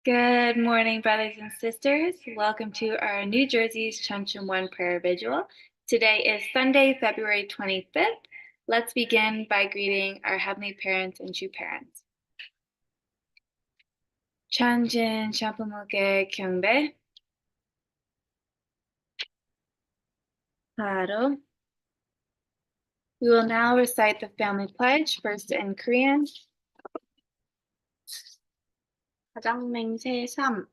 Good morning, brothers and sisters. Welcome to our New Jersey's Cheon 1 prayer vigil. Today is Sunday, February 25th. Let's begin by greeting our heavenly parents and true parents. Chanjin Shampamuke Kyungbe. Haro. We will now recite the family pledge, first in Korean. 가정맹세 3.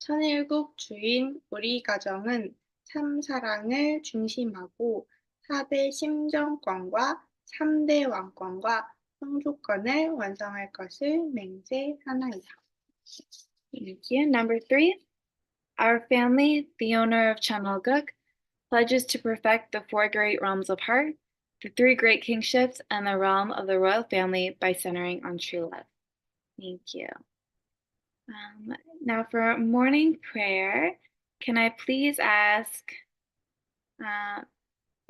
천일국 주인 우리 가정은 참 사랑을 중심하고 4대 심정권과 3대 왕권과 성조권을 완성할 것을 맹세하나이다. Thank you. Number 3. Our family, the owner of Chanwalguk, pledges to perfect the 4 great realms of heart, the 3 great kingships, and the realm of the royal family by centering on true love. Thank you. Now for morning prayer, can I please ask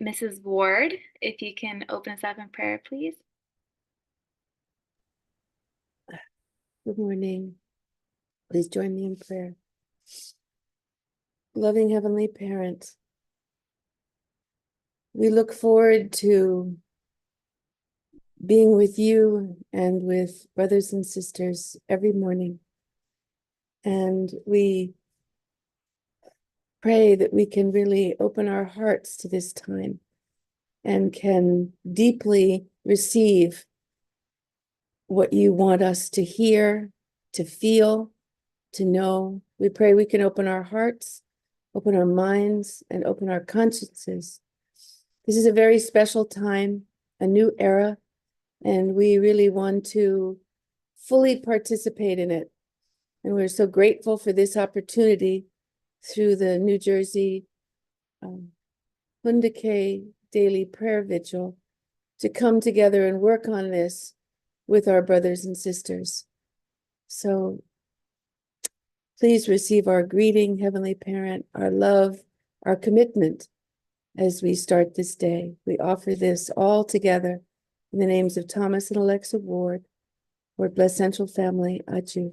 Mrs. Ward if you can open us up in prayer, please? Good morning. Please join me in prayer. Loving Heavenly Parents, we look forward to being with you and with brothers and sisters every morning. And we pray that we can really open our hearts to this time and can deeply receive what you want us to hear, to feel, to know. We pray we can open our hearts, open our minds, and open our consciences. This is a very special time, a new era, and we really want to fully participate in it. And we're so grateful for this opportunity through the New Jersey Hundake Daily Prayer Vigil to come together and work on this with our brothers and sisters. So please receive our greeting, Heavenly Parent, our love, our commitment as we start this day. We offer this all together in the names of Thomas and Alexa Ward, Ward Bless Central Family, Aju.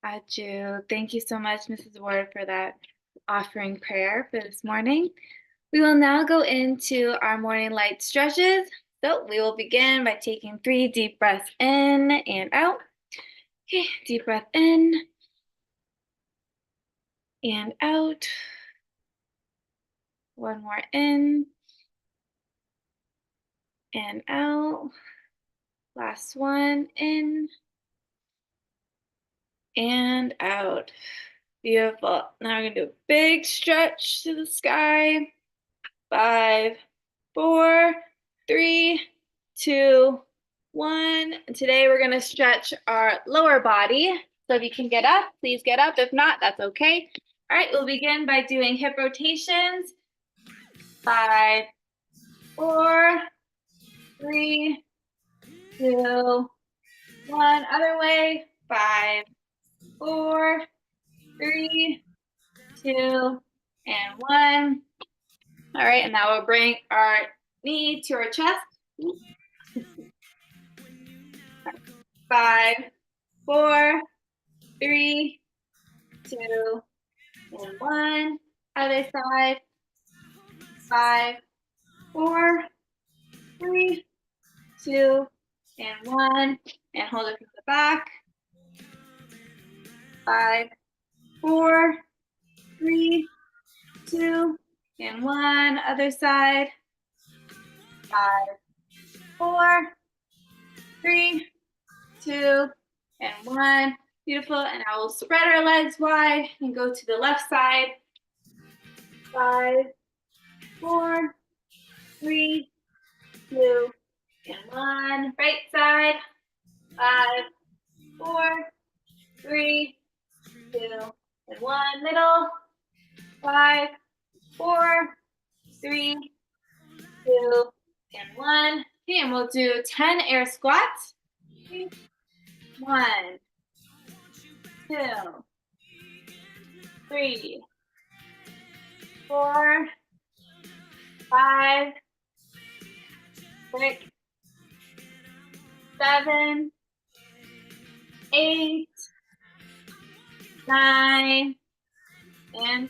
Aju. Thank you so much, Mrs. Ward, for that offering prayer for this morning. We will now go into our morning light stretches. So we will begin by taking 3 deep breaths in and out. Okay, deep breath in and out. One more in and out. Last one in and out. Beautiful. Now we're going to do a big stretch to the sky. 5, 4, 3, 2, 1. And today we're going to stretch our lower body. So if you can get up, please get up. If not, that's okay. All right, we'll begin by doing hip rotations. 5, 4, 3, 2, 1. Other way. 5, 4, 3, 2, and 1. All right, and now we'll bring our knee to our chest. 5, 4, 3, 2, and 1. Other side. 5, 4, 3, 2, and 1. And hold it from the back. 5, 4, 3, 2, and 1. Other side. 5, 4, 3, 2, and 1. Beautiful. And I will spread our legs wide and go to the left side. 5, 4, 3, 2, and 1. Right side. 5, 4, 3, 2, and 1. Middle. 5, 4, 3, 2, and 1. Okay, and we'll do 10 air squats. 1, 2, 3, 4, 5, 6, 7, 8, 9, and 10.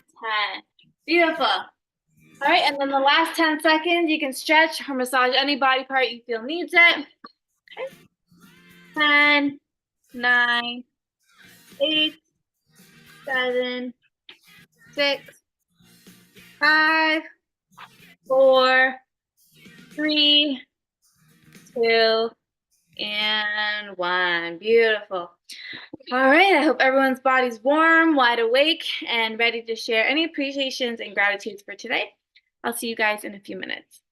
Beautiful. All right, and then the last 10 seconds, you can stretch or massage any body part you feel needs it. Okay. 10, 9, 8, 7, 6, 5, 4, 3, 2, and 1. Beautiful. All right, I hope everyone's body's warm, wide awake, and ready to share any appreciations and gratitudes for today. I'll see you guys in a few minutes.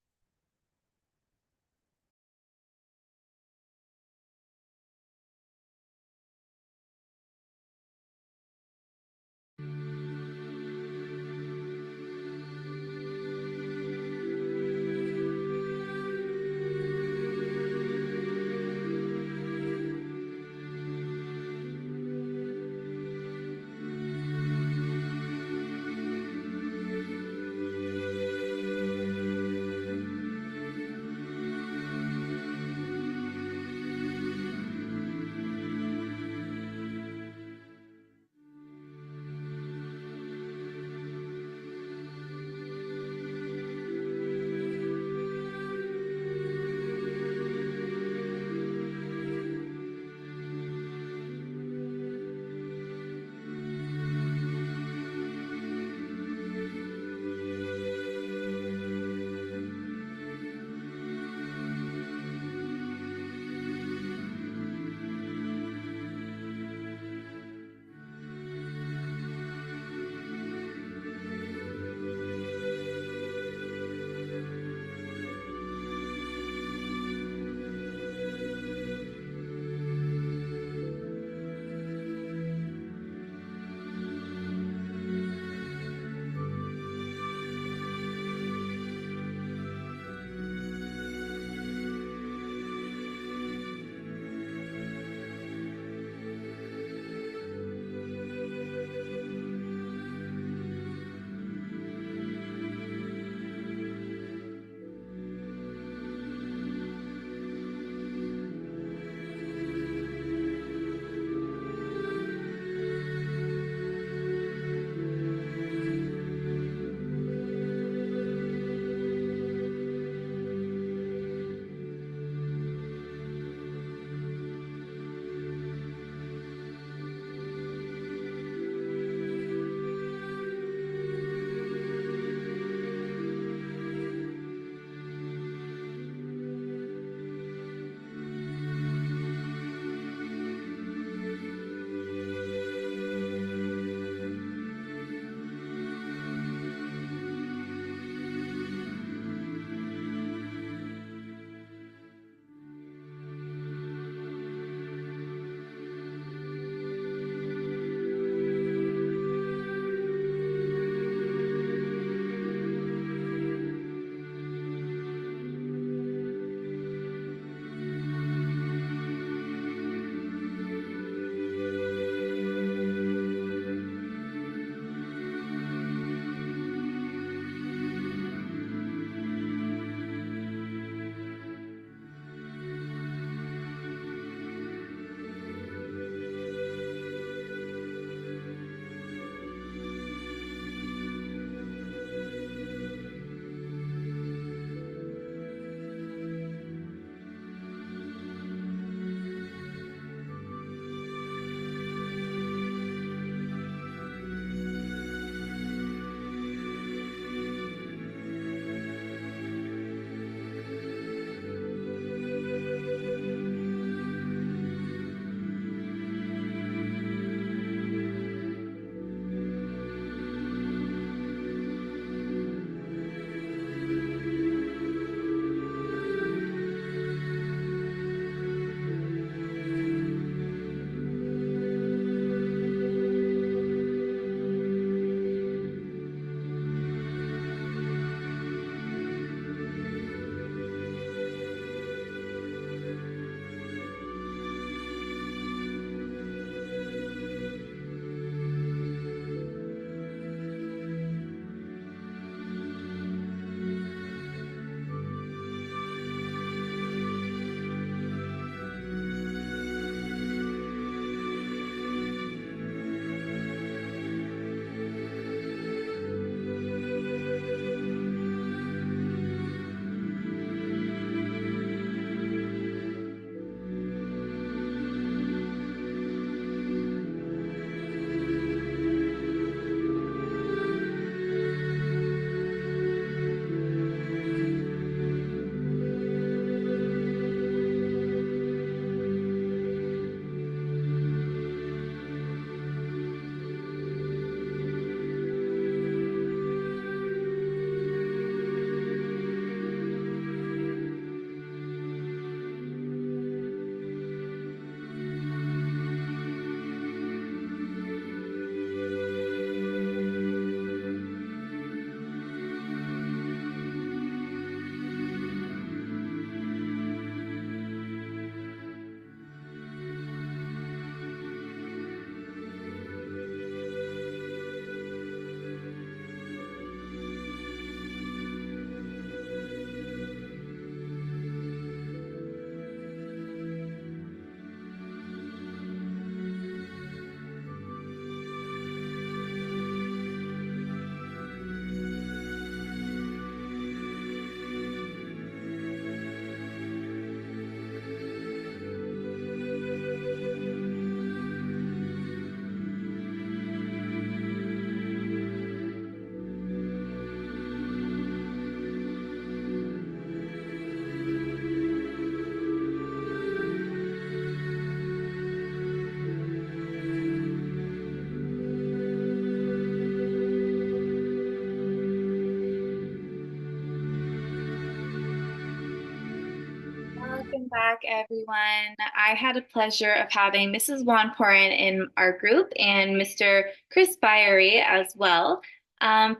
back, everyone. I had a pleasure of having Mrs. Juan Porin in our group and Mr. Chris Byery as well.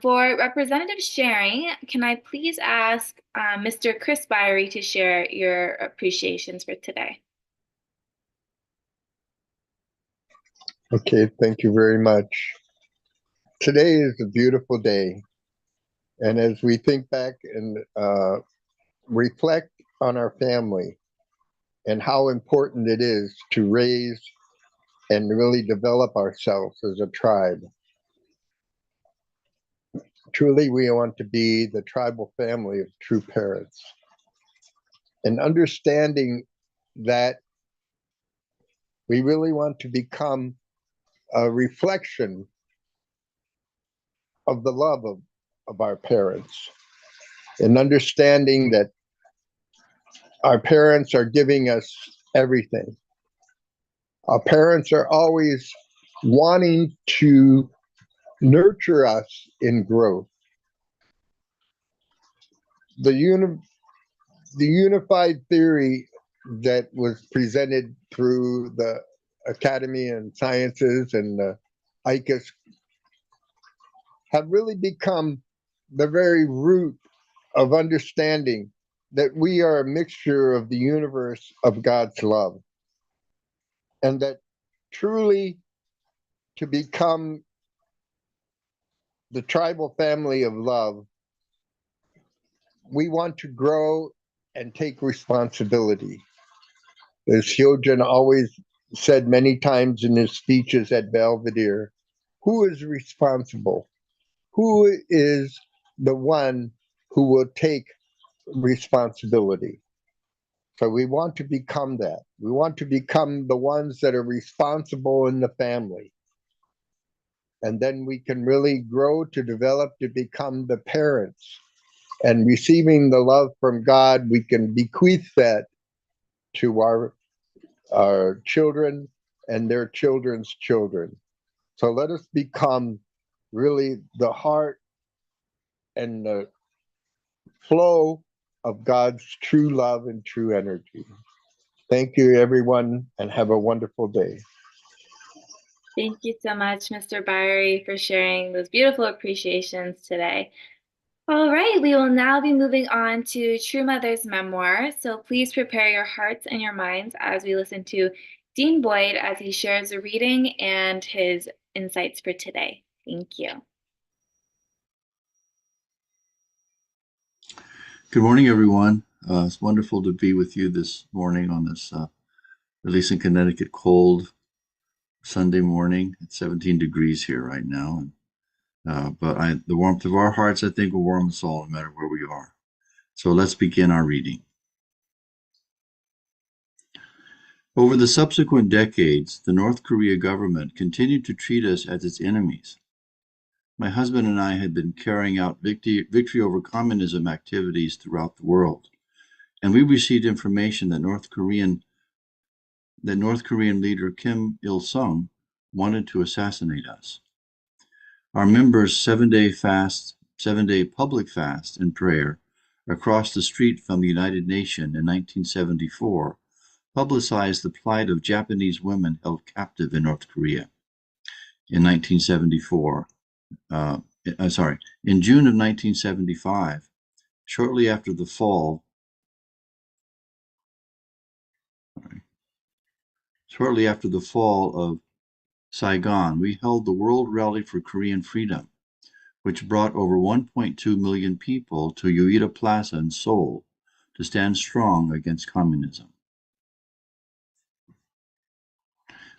For representative sharing, can I please ask Mr. Chris Byery to share your appreciations for today? Okay, thank you very much. Today is a beautiful day. And as we think back and reflect on our family and how important it is to raise and really develop ourselves as a tribe. Truly, we want to be the tribal family of true parents. And understanding that we really want to become a reflection of the love of our parents. And understanding that our parents are giving us everything. Our parents are always wanting to nurture us in growth. The unified theory that was presented through the Academy and Sciences and the ICUS have really become the very root of understanding that we are a mixture of the universe of God's love. And that truly to become the tribal family of love, we want to grow and take responsibility. As Cheon always said many times in his speeches at Belvedere, who is responsible? Who is the one who will take responsibility? So we want to become that. We want to become the ones that are responsible in the family. And then we can really grow to develop to become the parents. And receiving the love from God, we can bequeath that to our children and their children's children. So let us become really the heart and the flow of God's true love and true energy. Thank you, everyone, and have a wonderful day. Thank you so much, Mr. Byery, for sharing those beautiful appreciations today. All right, we will now be moving on to True Mother's memoir. So please prepare your hearts and your minds as we listen to Dean Boyd as he shares the reading and his insights for today. Thank you. Good morning, everyone. It's wonderful to be with you this morning on this, at least in Connecticut, cold Sunday morning. It's 17 degrees here right now. But the warmth of our hearts, I think, will warm us all, no matter where we are. So let's begin our reading. Over the subsequent decades, the North Korea government continued to treat us as its enemies. My husband and I had been carrying out victory over communism activities throughout the world, and we received information that North Korean leader Kim Il-sung wanted to assassinate us. Our members' 7-day public fast and prayer across the street from the United Nations in 1974 publicized the plight of Japanese women held captive in North Korea. In June of 1975, shortly after the fall of Saigon, we held the World Rally for Korean Freedom, which brought over 1.2 million people to Ueda Plaza in Seoul to stand strong against communism.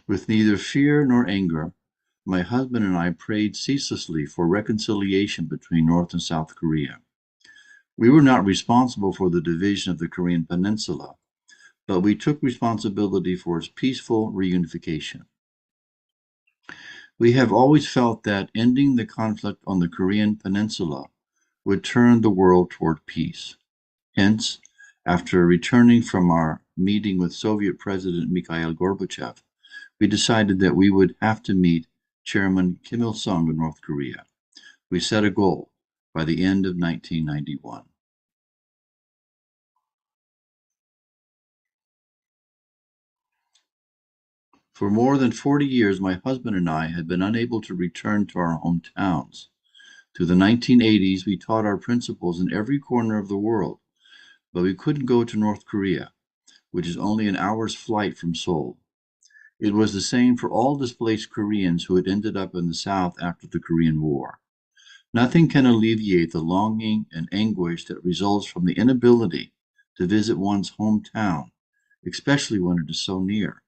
With neither fear nor anger, my husband and I prayed ceaselessly for reconciliation between North and South Korea. We were not responsible for the division of the Korean Peninsula, but we took responsibility for its peaceful reunification. We have always felt that ending the conflict on the Korean Peninsula would turn the world toward peace. Hence, after returning from our meeting with Soviet President Mikhail Gorbachev, we decided that we would have to meet Chairman Kim Il-sung of North Korea. We set a goal by the end of 1991. For more than 40 years, my husband and I had been unable to return to our hometowns. Through the 1980s, we taught our principles in every corner of the world, but we couldn't go to North Korea, which is only an hour's flight from Seoul. It was the same for all displaced Koreans who had ended up in the South after the Korean War. Nothing can alleviate the longing and anguish that results from the inability to visit one's hometown, especially when it is so near.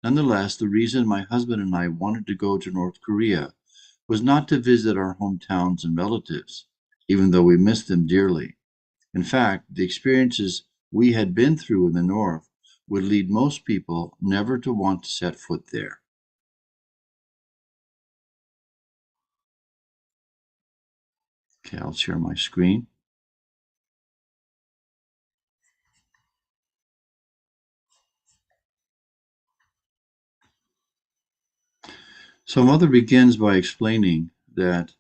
Nonetheless, the reason my husband and I wanted to go to North Korea was not to visit our hometowns and relatives, even though we missed them dearly. In fact, the experiences we had been through in the North would lead most people never to want to set foot there. Okay, I'll share my screen. So Mother begins by explaining that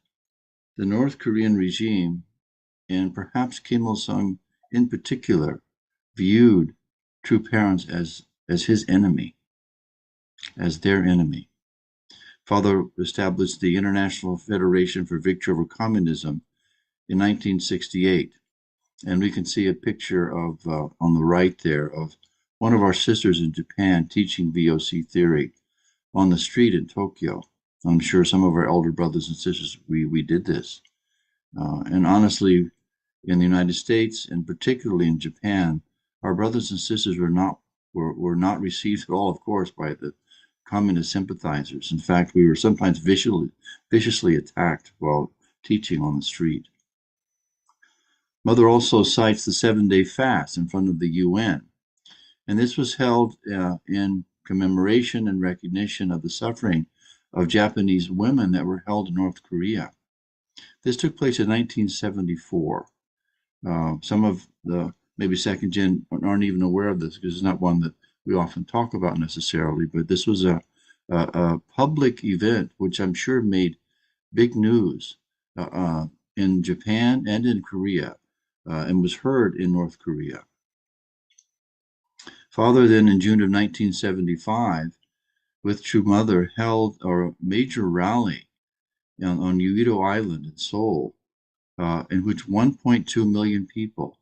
the North Korean regime, and perhaps Kim Il-sung in particular, viewed true parents as his enemy, as their enemy. Father established the International Federation for Victory over Communism in 1968. And we can see a picture of, on the right there, of one of our sisters in Japan teaching VOC theory on the street in Tokyo. I'm sure some of our elder brothers and sisters, we did this. And honestly, in the United States, and particularly in Japan, our brothers and sisters were not received at all, of course, by the communist sympathizers. In fact, we were sometimes viciously attacked while teaching on the street. Mother also cites the 7-day fast in front of the UN, and this was held in commemoration and recognition of the suffering of Japanese women that were held in North Korea. This took place in 1974. Some of the maybe second gen aren't even aware of this because it's not one that we often talk about necessarily, but this was a public event which I'm sure made big news in Japan and in Korea, and was heard in North Korea. Father then in June of 1975, with True Mother, held a major rally on Uido Island in Seoul, in which 1.2 million people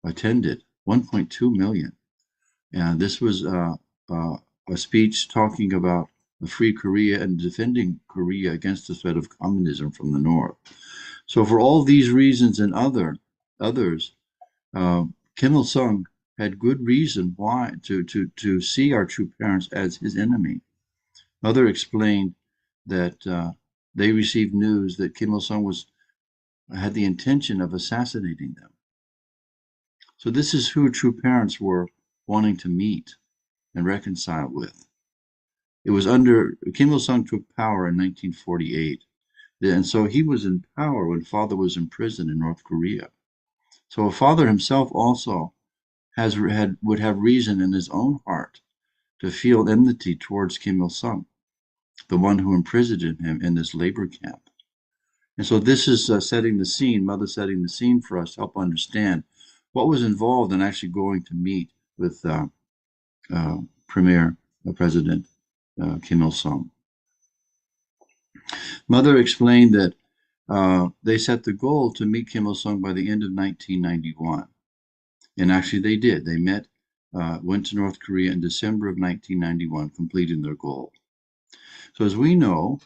attended, 1.2 million. And this was a speech talking about a free Korea and defending Korea against the threat of communism from the North. So for all these reasons and others, Kim Il-sung had good reason why to see our true parents as his enemy. Mother explained that they received news that Kim Il-sung had the intention of assassinating them. So this is who true parents were wanting to meet and reconcile with. It was under Kim Il-sung took power in 1948, and so he was in power when Father was in prison in North Korea. So Father himself also would have reason in his own heart to feel enmity towards Kim Il-sung, the one who imprisoned him in this labor camp. And so this is setting the scene, Mother setting the scene for us to help understand what was involved in actually going to meet with President Kim Il-sung. Mother explained that they set the goal to meet Kim Il-sung by the end of 1991. And actually they did. They met, went to North Korea in December of 1991, completing their goal. So as we know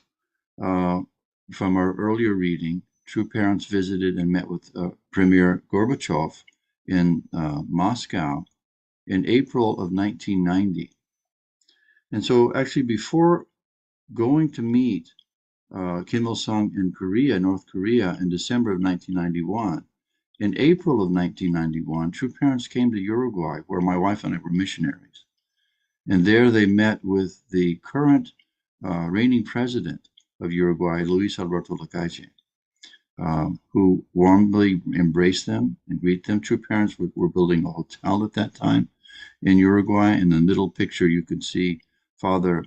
from our earlier reading, true parents visited and met with Premier Gorbachev in Moscow in April of 1990. And so actually before going to meet Kim Il-sung in Korea, North Korea, in December of 1991, in April of 1991, true parents came to Uruguay, where my wife and I were missionaries. And there they met with the current reigning president of Uruguay, Luis Alberto Lacalle, who warmly embraced them and greeted them. True parents were building a hotel at that time in Uruguay. In the middle picture, you can see Father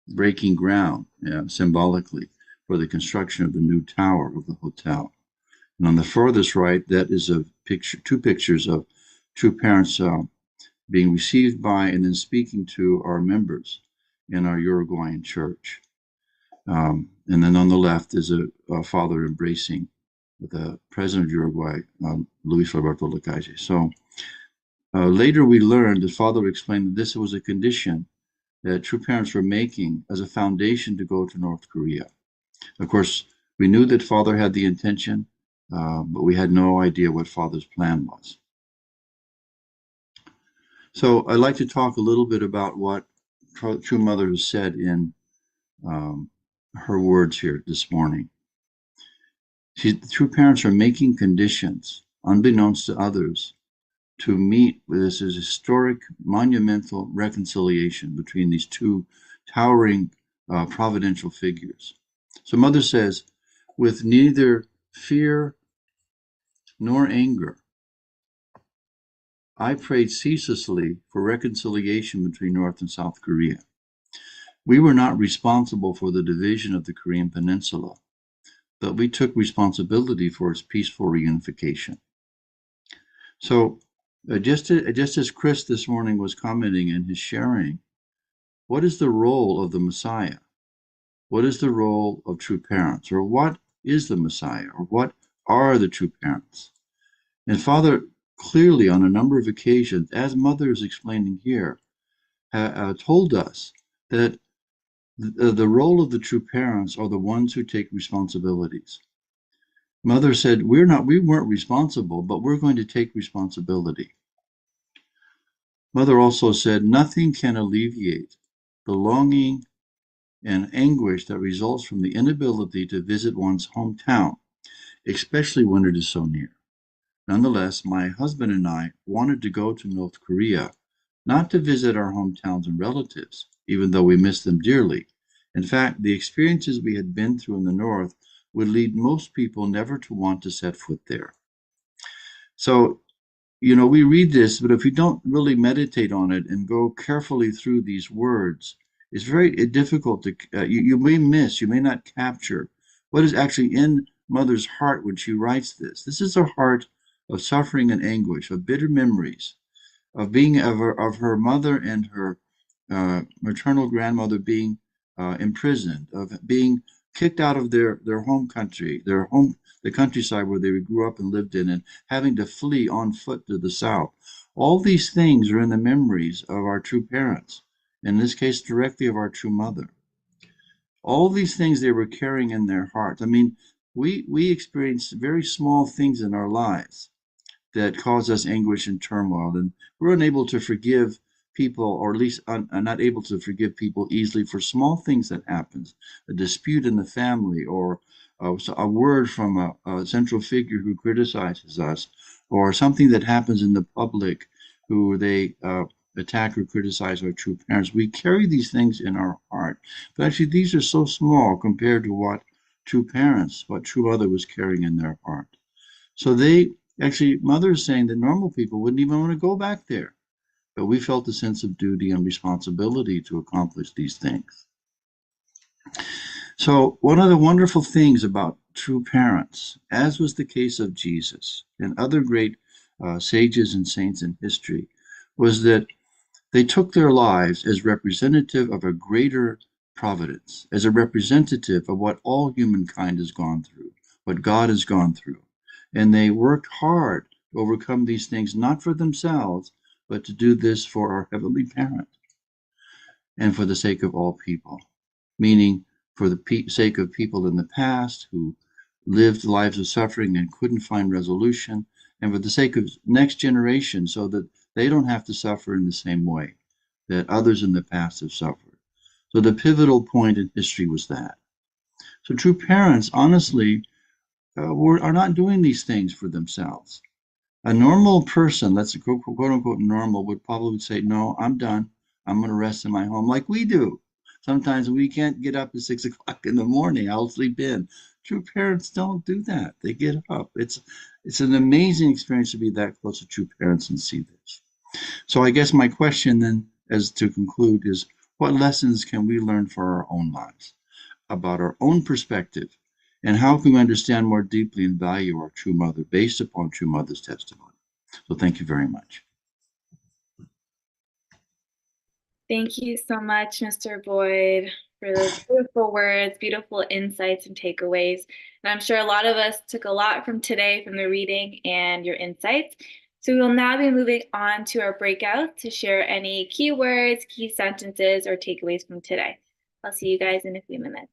breaking ground symbolically for the construction of the new tower of the hotel. And on the furthest right, that is a picture, two pictures of true parents being received by and then speaking to our members in our Uruguayan church. And then on the left is a father embracing the president of Uruguay, Luis Roberto Lacalle. So later we learned that Father explained that this was a condition that true parents were making as a foundation to go to North Korea. Of course, we knew that Father had the intention, but we had no idea what Father's plan was. So I'd like to talk a little bit about what True Mother has said in her words here this morning. True parents are making conditions, unbeknownst to others, to meet with this historic, monumental reconciliation between these two towering providential figures. So Mother says, with neither fear nor anger, I prayed ceaselessly for reconciliation between North and South Korea. We were not responsible for the division of the Korean Peninsula, but we took responsibility for its peaceful reunification. So just as Chris this morning was commenting in his sharing, what is the role of the Messiah? What is the role of true parents? Or what is the Messiah? Or what are the true parents? And Father clearly on a number of occasions, as Mother is explaining here, told us that the role of the true parents are the ones who take responsibilities. Mother said, we weren't responsible, but we're going to take responsibility. Mother also said, nothing can alleviate the longing and anguish that results from the inability to visit one's hometown, especially when it is so near. Nonetheless, my husband and I wanted to go to North Korea, not to visit our hometowns and relatives, even though we miss them dearly. In fact, the experiences we had been through in the North would lead most people never to want to set foot there. So, we read this, but if we don't really meditate on it and go carefully through these words, it's very difficult to, you may miss, you may not capture what is actually in Mother's heart when she writes this. This is a heart of suffering and anguish, of bitter memories, of being of her mother and her maternal grandmother being imprisoned, of being kicked out of their home country, the countryside where they grew up and lived in, and having to flee on foot to the south. All these things are in the memories of our true parents, in this case, directly of our true mother. All these things they were carrying in their hearts. I mean, we experience very small things in our lives that cause us anguish and turmoil, and we're unable to forgive people, or at least not able to forgive people easily for small things that happens, a dispute in the family, or a word from a central figure who criticizes us, or something that happens in the public who they attack or criticize our true parents. We carry these things in our heart, but actually these are so small compared to what true parents, what true mother was carrying in their heart. So actually, Mother is saying that normal people wouldn't even want to go back there. But we felt a sense of duty and responsibility to accomplish these things. So one of the wonderful things about true parents, as was the case of Jesus and other great sages and saints in history, was that they took their lives as representative of a greater providence, as a representative of what all humankind has gone through, what God has gone through. And they worked hard to overcome these things, not for themselves, but to do this for our Heavenly Parent and for the sake of all people, meaning for the sake of people in the past who lived lives of suffering and couldn't find resolution, and for the sake of next generation so that they don't have to suffer in the same way that others in the past have suffered. So the pivotal point in history was that. So true parents, honestly, are not doing these things for themselves. A normal person, let's quote unquote normal, would probably say, no, I'm done. I'm going to rest in my home like we do. Sometimes we can't get up at 6 o'clock in the morning. I'll sleep in. True parents don't do that. They get up. It's an amazing experience to be that close to true parents and see this. So I guess my question then, as to conclude, is what lessons can we learn for our own lives about our own perspective, and how can we understand more deeply and value our true mother based upon true mother's testimony? So thank you very much. Thank you so much, Mr. Boyd, for those beautiful words, beautiful insights and takeaways. And I'm sure a lot of us took a lot from today from the reading and your insights. So we will now be moving on to our breakout to share any key words, key sentences, or takeaways from today. I'll see you guys in a few minutes.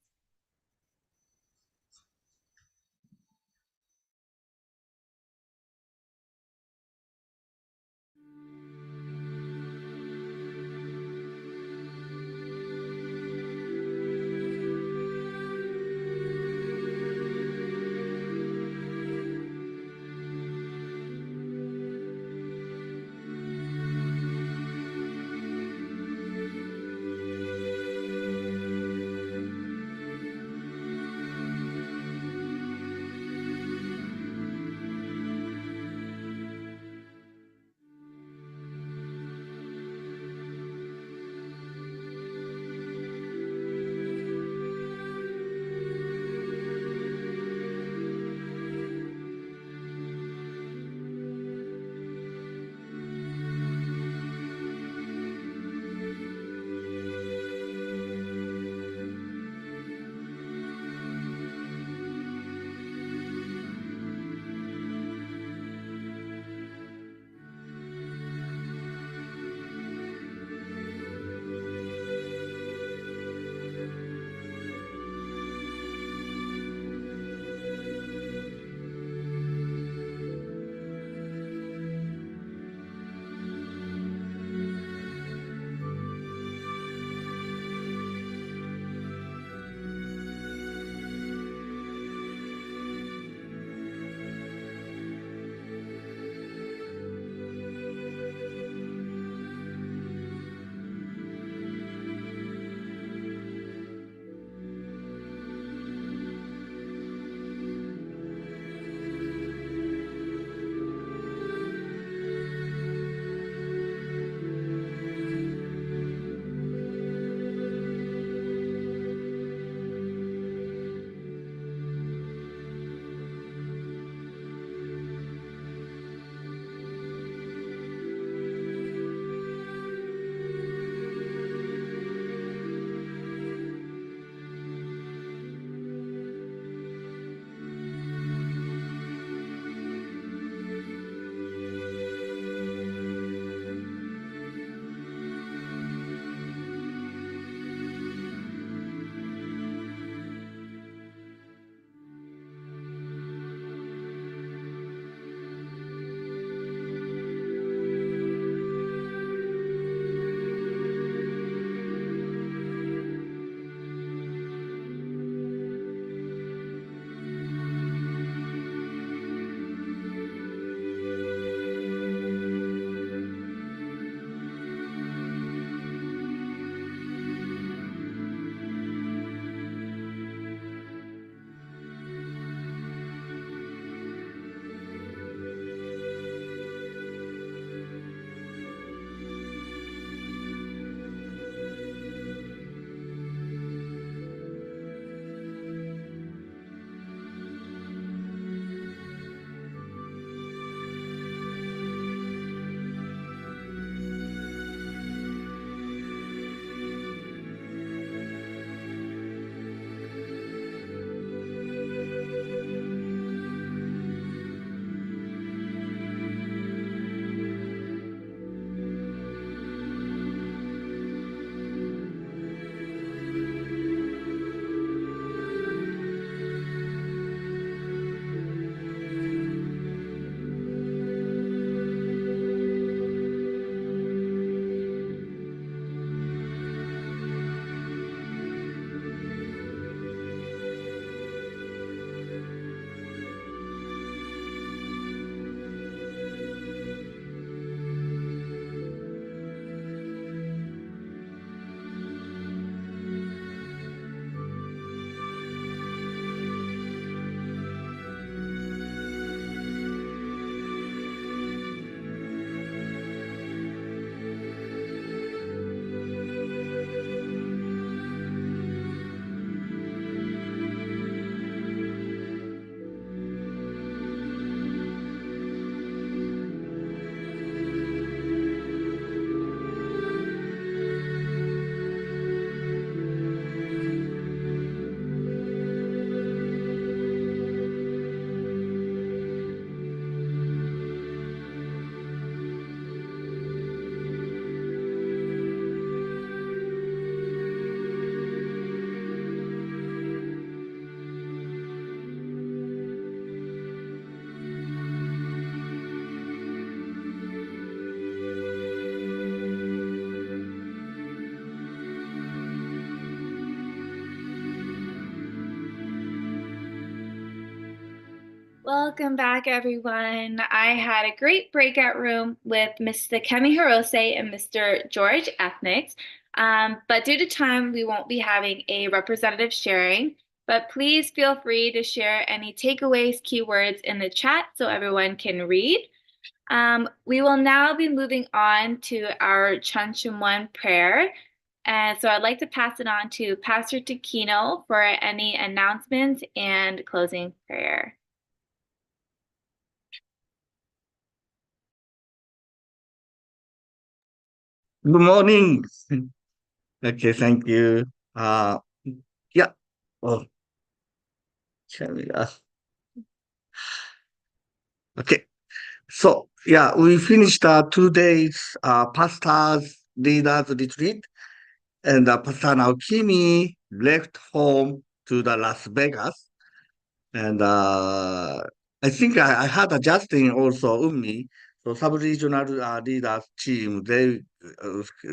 Welcome back, everyone. I had a great breakout room with Mr. Kemi Hirose and Mr. George Ethnics. But due to time, we won't be having a representative sharing. But please feel free to share any takeaways, keywords in the chat so everyone can read. We will now be moving on to our Chunchumwan prayer. And so I'd like to pass it on to Pastor Takino for any announcements and closing prayer. Good morning. Okay, thank you. Yeah. Oh, okay. So yeah, we finished 2 days pastors leaders retreat, and Pastor Naokimi left home to the Las Vegas, and I think I had a Justin also Ummi. So sub-regional leaders team, they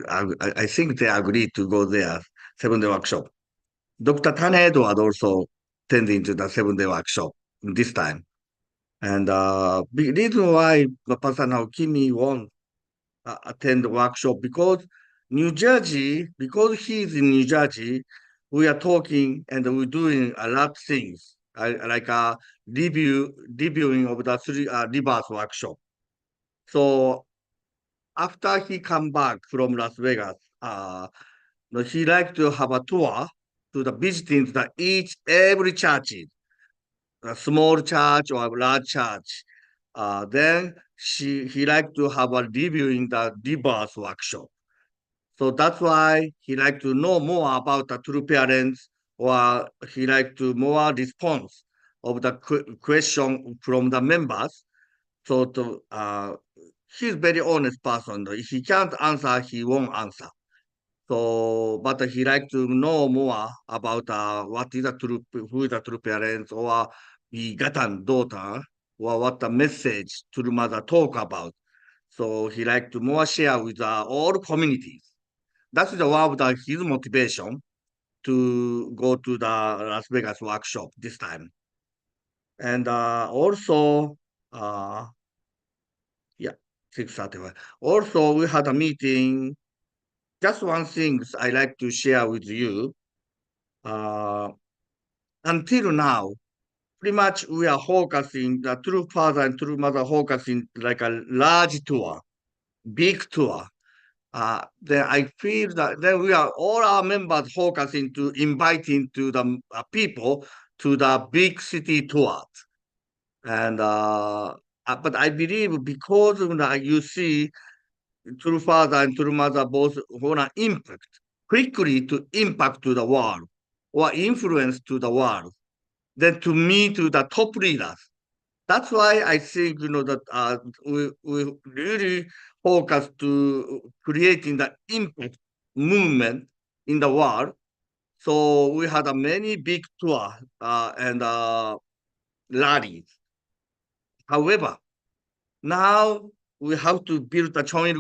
I think they agreed to go there 7-day workshop. Dr. Tane Edward also attending to the 7-day workshop this time. And the reason why the person Naokimi won't attend the workshop because New Jersey, because he's in New Jersey, we are talking and we're doing a lot of things like a reviewing of the 3 rivers workshop. So after he come back from Las Vegas, he like to have a tour to the visiting the every churches, a small church or a large church. Then he like to have a reviewing the rebirth workshop. So that's why he like to know more about the true parents, or he like to more response of the question from the members. So he's very honest person. If he can't answer, he won't answer. So, but he like to know more about what is the true, who is the true parents, or begotten daughter, or what the message true mother talk about. So he like to more share with all communities. That's the one of his motivation to go to the Las Vegas workshop this time. And also, yeah, 6:31. Also, we had a meeting. Just one thing I like to share with you. Until now, pretty much we are focusing, the true father and true mother focusing like a large tour, big tour. Then I feel that then we are all our members focusing to inviting to the people to the big city tours. And but I believe because of that, you see, true father and true mother both wanna impact quickly to impact to the world or influence to the world, then to me to the top leaders. That's why I think that we really focus to creating the impact movement in the world. So we had a many big tour and rallies. However, now we have to build a Cheon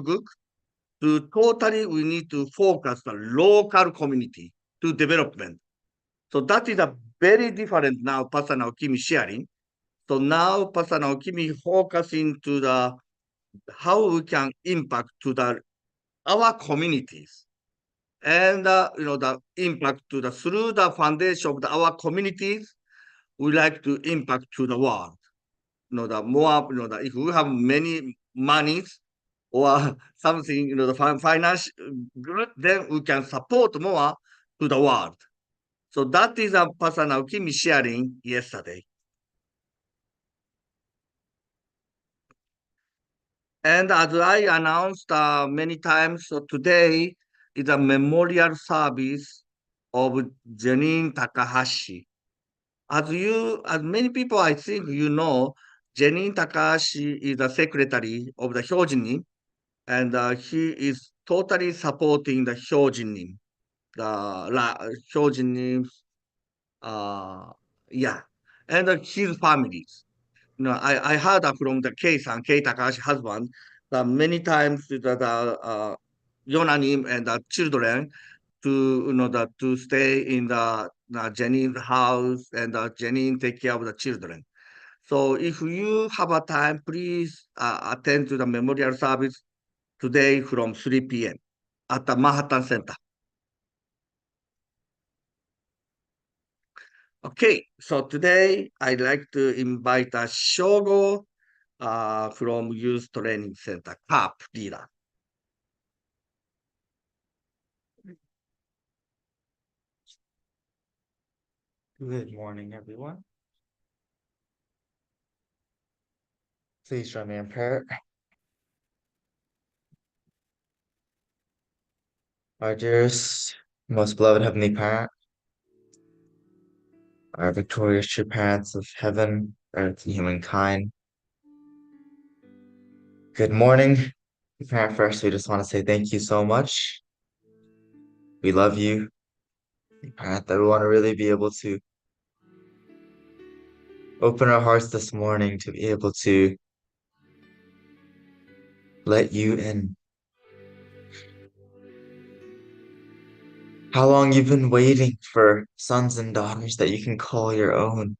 to totally we need to focus the local community to development. So that is a very different now Pastor Naokimi sharing. So now Pastor Naokimi focusing to the how we can impact to the our communities, and the impact to the through the foundation of our communities, we like to impact to the world. The more if we have many monies or something, the finance good, then we can support more to the world. So that is a Pastor Naokimi sharing yesterday. And as I announced many times, so today is a memorial service of Janine Takahashi. As many people I think you know, Janine Takahashi is the secretary of the Hyojin, and he is totally supporting the Hyojin, Hyojin, yeah, and his families. I heard from the Kei Takahashi husband that many times the Yonanim and the children to stay in the Janine house, and Janine take care of the children. So if you have a time, please attend to the memorial service today from 3 p.m. at the Manhattan Center. Okay, so today I'd like to invite a Shogo from Youth Training Center, CAP leader. Good morning, everyone. Please join me in prayer. Our dearest, most beloved Heavenly Parent, our victorious true parents of heaven, earth, and humankind. Good morning. Parent, first, we just want to say thank you so much. We love you. Parent, that we want to really be able to open our hearts this morning to be able to let you in. How long you've been waiting for sons and daughters that you can call your own,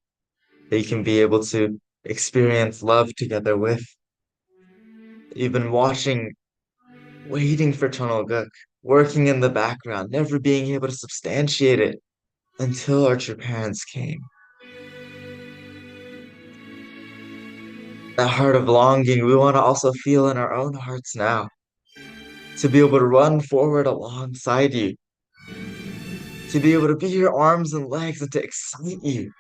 that you can be able to experience love together with. You've been waiting for Chonoguk, working in the background, never being able to substantiate it until our true parents came. That heart of longing, we want to also feel in our own hearts now, to be able to run forward alongside you, to be able to be your arms and legs and to excite you.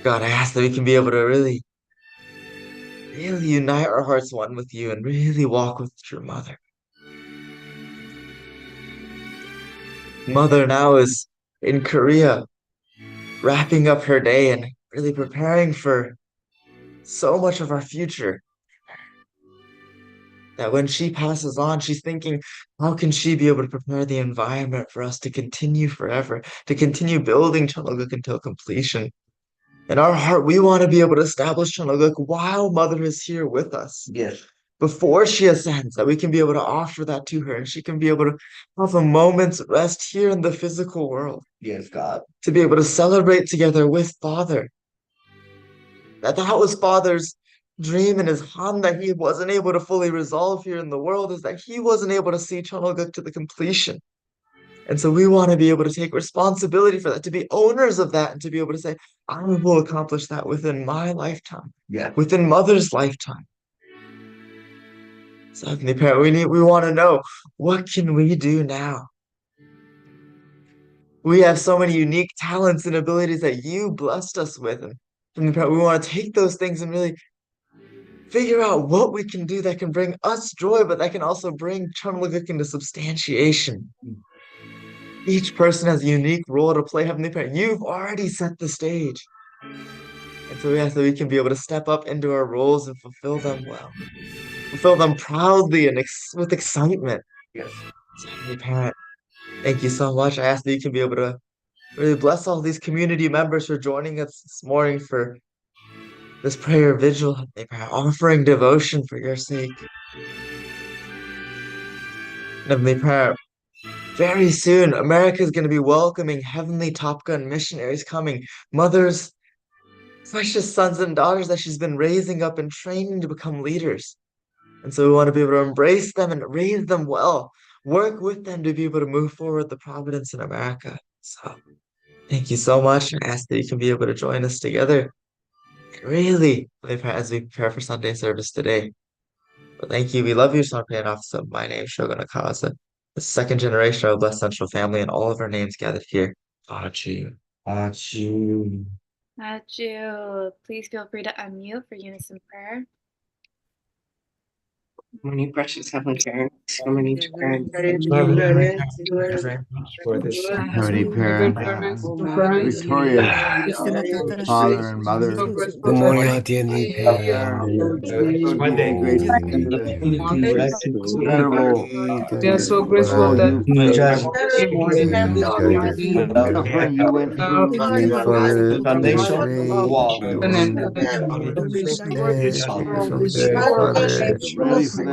God, I ask that we can be able to really unite our hearts one with you and really walk with your mother. Mother now is in Korea, wrapping up her day and really preparing for so much of our future. That when she passes on, she's thinking, how can she be able to prepare the environment for us to continue forever, to continue building Chonoguk until completion? In our heart, we want to be able to establish Chonoguk while Mother is here with us. Yes. Before she ascends, that we can be able to offer that to her and she can be able to have a moment's rest here in the physical world. Yes, God. To be able to celebrate together with Father. That was Father's dream in his Han that he wasn't able to fully resolve here in the world, is that he wasn't able to see Chonoguk to the completion. And so we want to be able to take responsibility for that, to be owners of that, and to be able to say, I will accomplish that within my lifetime, within Mother's lifetime. So Heavenly Parent, we want to know, what can we do now? We have so many unique talents and abilities that you blessed us with. And Heavenly Parent, we want to take those things and really figure out what we can do that can bring us joy, but that can also bring Chonoguk into substantiation. Each person has a unique role to play, Heavenly Parent. You've already set the stage. And so we ask that we can be able to step up into our roles and fulfill them well. Fulfill them proudly and with excitement. Yes. So, Heavenly Parent, thank you so much. I ask that you can be able to really bless all these community members for joining us this morning for this prayer vigil, Heavenly Parent, offering devotion for your sake. Heavenly Parent, very soon, America is going to be welcoming heavenly Top Gun missionaries coming, Mother's precious sons and daughters that she's been raising up and training to become leaders. And so we want to be able to embrace them and raise them well, work with them to be able to move forward the providence in America. So thank you so much. I ask that you can be able to join us together. Really, as we prepare for Sunday service today. But thank you. We love you, Son Paying Officer. My name is Shogun Akaza, the second generation of Blessed Central Family, and all of our names gathered here. Achu. Achu. Achu. Please feel free to unmute for unison prayer. Many precious heavenly parents, so many parents. For this Heavenly Parent, victorious Father and Mother. Good morning, Heavenly Parent. Monday. Incredible. We are so grateful that Suffering you went through.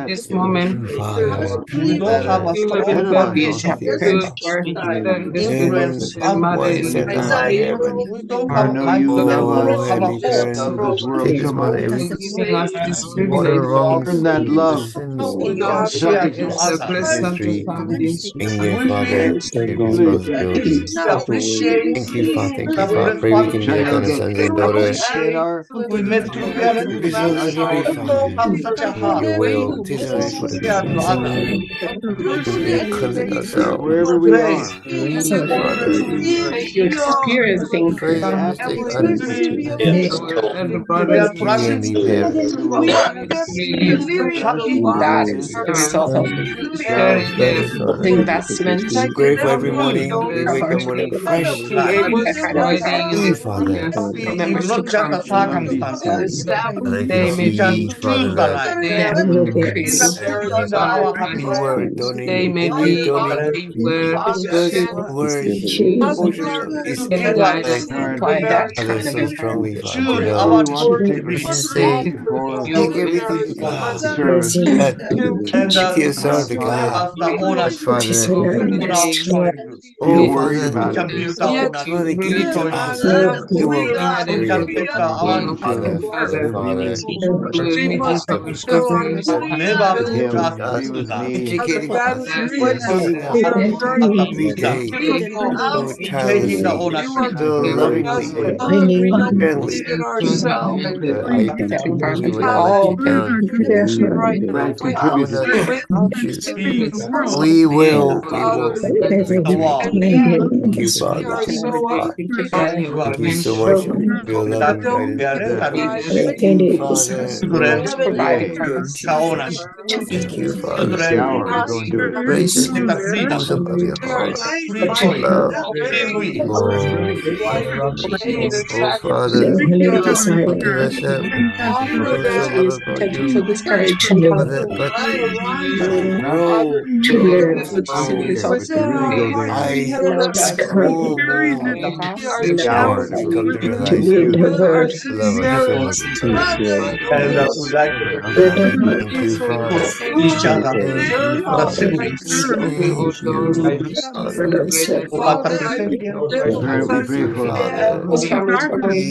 this moment. Really for that. We don't have a strong Ahead of us, family oh, Have dear. good temptation, for that influence and others. mother What is and it the now in father heaven? We don't I have know life. you We love Oh, don't us. have a Heavenly hope. Now Parent, this world take so us on much. every giving us this water privilege wrongs, Turn that the love sins, We the don't share back in into the others. blessed Santa ministry, Foundation. and dear We Father, feel your Please responsibility. we appreciate Thank you, Father. Thank you, the Father. Pray we can be family. your shine kind of the sons We and daughter. appreciate appreciate our we met together. Vision, Heavenly Father, Have such a do heart your will. to Teach us for the share to kingdom others. and we are cleansing ourselves. wherever we Grace, are. Father, You experiencing We ask fantastic, you, and the we brothers are and unheavenly practicing parent. you will happy that this is the result of love, sharing Love the us, Father. investment We're grateful every morning. We of wake our up morning fresh, life. ahead of free, Father. Happy is members to not just come a from our circumstances. And I can they may We can see, be Father, choose the that life. We can increased choose our you happiness. were they donating, may and you be donate able those to words, unfortunately, is in their lives like parents. apply that Father kind of so strongly, information. Father, to Choose We know our want to take we discipline. should say, responsibility for take You everything to God, service. that And take yourself to Father, God, as the that ownership Father, on our family. you're oh worried Father, We about can us. build our ownership. Father, give it to really us, it will We bring can it, take our Father, children. Father, Father, Never For put him us teaching to be us, with last. me. educating us, So feeding us as a every leader, day so taking the tirelessly, ownership. so We're very lovingly grateful. and gently. I look at the we environment, would not let you all down. We will We will contribute. not choose. privilege The world. Thank you, Father. thank you for You are Thank you so rich. much for your love That and guidance. parents are rich. Thank you, Father, Children to for provide for good us. the teaching. ownership. Thank you, Father. Next Children hour, go and do it. Gracious, get the freedom, bosom of your heart, free choice, love, free will. oh, oh Father, give us that spiritual love about Potential to you, discourage some Father, but we will grow, cities grow. of But to really go there, I the more And each hour to come to realize you. I love us so much, Father. would like Thank you, to Father. each other Thank you, as a Father. siblings. Thank you, Father. Upata presente, Parent, we Thank pray you, for Father. those families who are going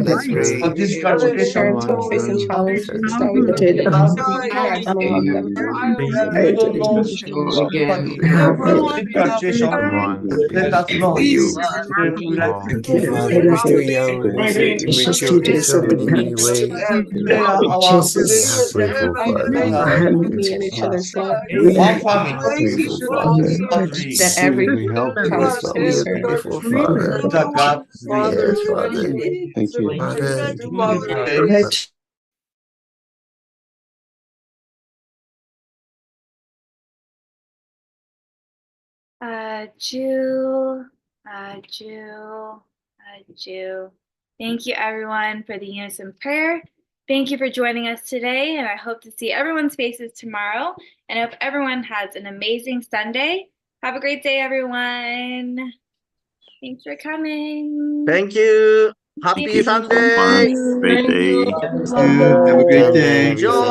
Let's a pray. physical through location. parents who are someone facing who challenges that we don't have a You don't know somebody physical situation. someone Let us For know. you. Then we like oh, Thank you, Father. We're still young. We're still immature in so many ways. share our We are grateful, Father. be in each other's life. one family Grateful, Father. as we That every physically healthy. Yes, Father. conversation We are serves grateful, Father. the God dream. Yes, Father. Father. Jew, Jew, Jew. Thank you, everyone, for the unison prayer. Thank you for joining us today, and I hope to see everyone's faces tomorrow. And I hope everyone has an amazing Sunday. Have a great day, everyone. Thanks for coming. Thank you. Happy Thank Sunday. you. Great day. You have a great Sunday, day. happy Sunday.